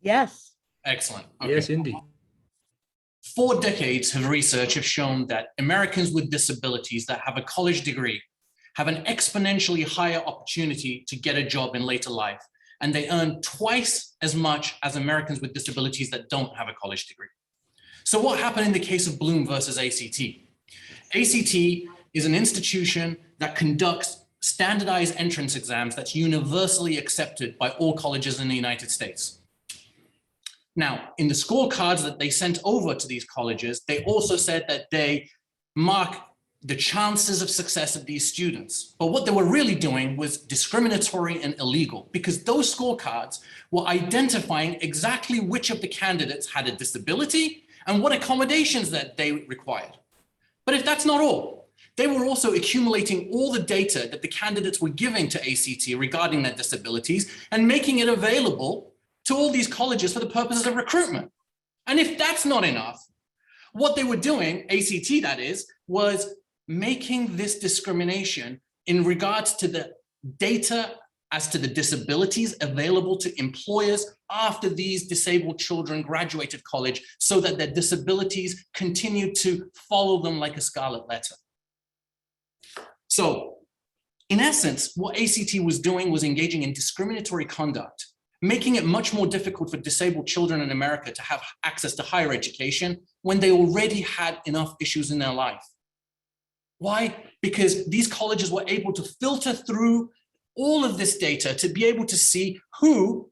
Yes. Excellent. Okay. Yes, indeed. 4 decades of research have shown that Americans with disabilities that have a college degree have an exponentially higher opportunity to get a job in later life, and they earn twice as much as Americans with disabilities that don't have a college degree. So what happened in the case of Bloom versus ACT? ACT is an institution that conducts standardized entrance exams that's universally accepted by all colleges in the United States. Now, in the scorecards that they sent over to these colleges, they also said that they mark the chances of success of these students. But what they were really doing was discriminatory and illegal, because those scorecards were identifying exactly which of the candidates had a disability and what accommodations that they required. But if that's not all, they were also accumulating all the data that the candidates were giving to ACT regarding their disabilities and making it available to all these colleges for the purposes of recruitment. And if that's not enough, what they were doing, ACT that is, was making this discrimination in regards to the data as to the disabilities available to employers after these disabled children graduated college, so that their disabilities continued to follow them like a scarlet letter. So in essence, what ACT was doing was engaging in discriminatory conduct, making it much more difficult for disabled children in America to have access to higher education when they already had enough issues in their life. Why? Because these colleges were able to filter through all of this data to be able to see who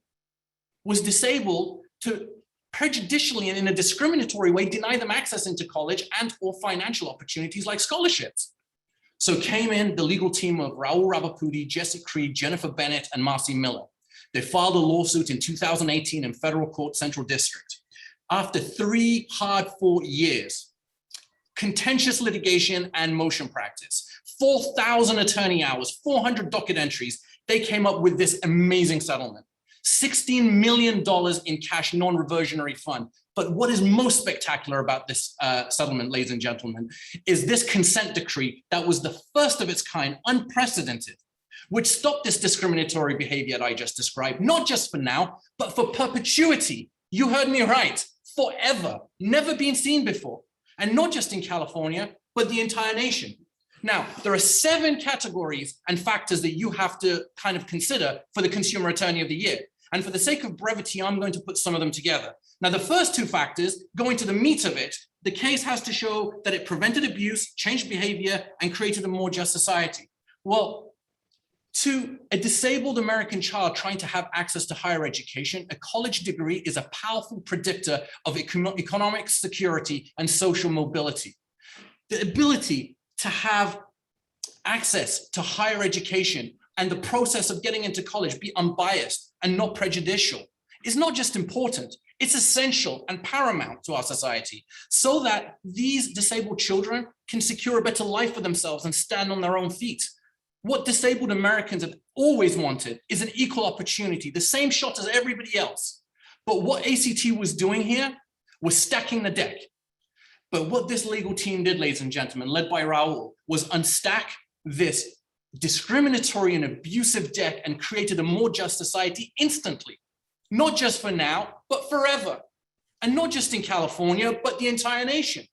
was disabled, to prejudicially and in a discriminatory way deny them access into college and or financial opportunities like scholarships. So came in the legal team of Rahul, Ravipudi, Jesse Creed, Jennifer Bennett, and Marci Miller. They filed a lawsuit in 2018 in federal court, Central District. After 3 hard-fought years, contentious litigation and motion practice, 4,000 attorney hours, 400 docket entries, they came up with this amazing settlement. $16 million in cash non-reversionary fund. But what is most spectacular about this settlement, ladies and gentlemen, is this consent decree that was the first of its kind, unprecedented, which stopped this discriminatory behavior that I just described, not just for now, but for perpetuity. You heard me right, forever, never been seen before. And not just in California, but the entire nation. Now, there are 7 categories and factors that you have to kind of consider for the Consumer Attorney of the Year. And for the sake of brevity, I'm going to put some of them together. Now, the first 2 factors, going to the meat of it, the case has to show that it prevented abuse, changed behavior, and created a more just society. Well, to a disabled American child trying to have access to higher education, a college degree is a powerful predictor of economic security and social mobility. The ability to have access to higher education and the process of getting into college be unbiased and not prejudicial is not just important, it's essential and paramount to our society, so that these disabled children can secure a better life for themselves and stand on their own feet. What disabled Americans have always wanted is an equal opportunity, the same shot as everybody else. But what ACT was doing here was stacking the deck. But what this legal team did, ladies and gentlemen, led by Rahul, was unstack this discriminatory and abusive deck and created a more just society instantly, not just for now, but forever. And not just in California, but the entire nation.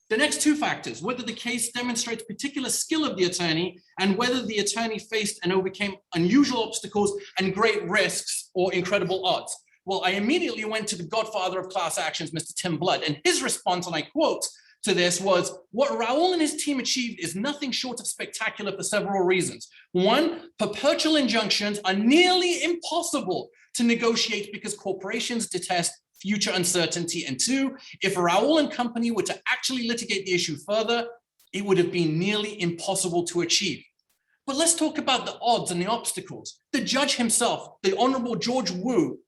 The next 2 factors, whether the case demonstrates particular skill of the attorney and whether the attorney faced and overcame unusual obstacles and great risks or incredible odds. Well, I immediately went to the godfather of class actions, Mr. Tim Blood, and his response, and I quote, to this was, what Rahul and his team achieved is nothing short of spectacular for several reasons. 1, perpetual injunctions are nearly impossible to negotiate because corporations detest future uncertainty. And 2, if Rahul and company were to actually litigate the issue further, it would have been nearly impossible to achieve. But let's talk about the odds and the obstacles. The judge himself, the Honorable George Wu,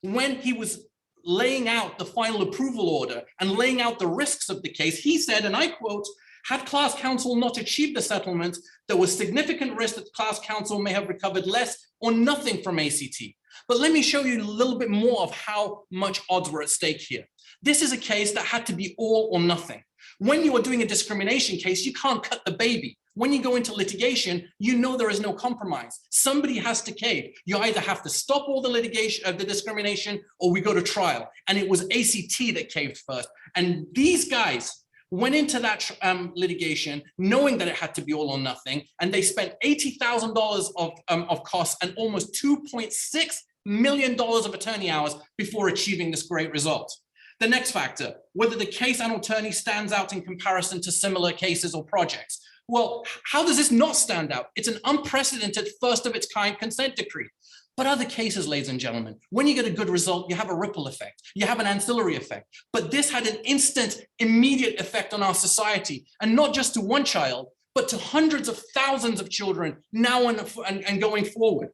when he was laying out the final approval order and laying out the risks of the case, he said, and I quote, had class counsel not achieved the settlement, there was significant risk that class counsel may have recovered less or nothing from ACT. But let me show you a little bit more of how much odds were at stake here. This is a case that had to be all or nothing. When you are doing a discrimination case, you can't cut the baby. When you go into litigation, you know there is no compromise. Somebody has to cave. You either have to stop all the litigation of the discrimination, or we go to trial. And it was ACT that caved first. And these guys went into that litigation knowing that it had to be all or nothing, and they spent $80,000 of costs and almost $2.6 million of attorney hours before achieving this great result. The next factor, whether the case and attorney stands out in comparison to similar cases or projects. Well, how does this not stand out? It's an unprecedented first of its kind consent decree. But other cases, ladies and gentlemen, when you get a good result, you have a ripple effect, you have an ancillary effect. But this had an instant, immediate effect on our society, and not just to one child, but to hundreds of thousands of children now and going forward.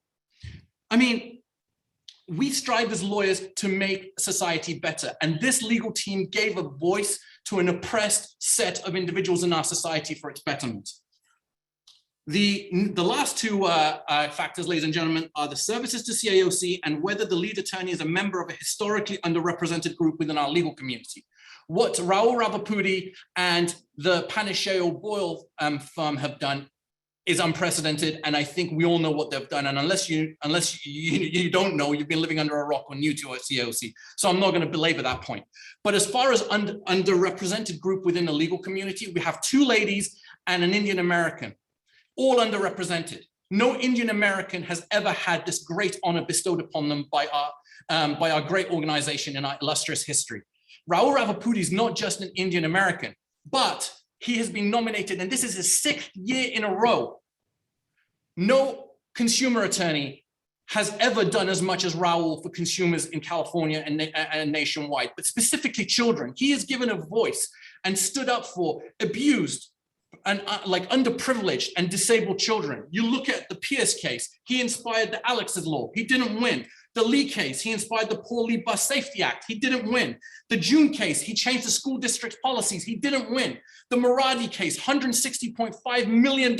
I mean, we strive as lawyers to make society better, and this legal team gave a voice to an oppressed set of individuals in our society for its betterment. The last two factors, ladies and gentlemen, are the services to CAOC and whether the lead attorney is a member of a historically underrepresented group within our legal community. What Rahul Ravipudi and the Panisheo Boyle firm have done is unprecedented, and I think we all know what they've done. And unless you don't know, you've been living under a rock or new to CAOC. So I'm not going to belabor that point. But as far as underrepresented group within the legal community, we have two ladies and an Indian American, all underrepresented. No Indian American has ever had this great honor bestowed upon them by our great organization in our illustrious history. Rahul Ravipudi is not just an Indian American, but he has been nominated, and this is his 6th year in a row. No consumer attorney has ever done as much as Rahul for consumers in California and nationwide, but specifically children. He has given a voice and stood up for abused and like underprivileged and disabled children. You look at the Pierce case, he inspired the Alex's Law, he didn't win. The Lee case, he inspired the Poor Lee Bus Safety Act, he didn't win. The June case, he changed the school district policies, he didn't win. The Maradi case, $160.5 million,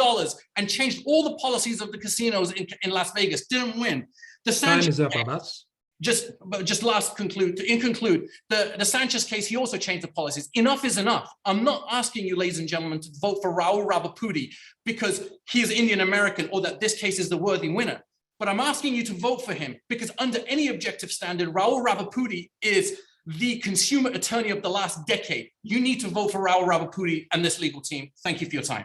and changed all the policies of the casinos in Las Vegas, didn't win. The Sanchez Time is up, Abbas. In conclude, the Sanchez case, he also changed the policies. Enough is enough. I'm not asking you, ladies and gentlemen, to vote for Rahul Ravipudi because he is Indian American or that this case is the worthy winner. But I'm asking you to vote for him because under any objective standard, Rahul Ravipudi is the consumer attorney of the last decade. You need to vote for Rahul Ravipudi and this legal team. Thank you for your time.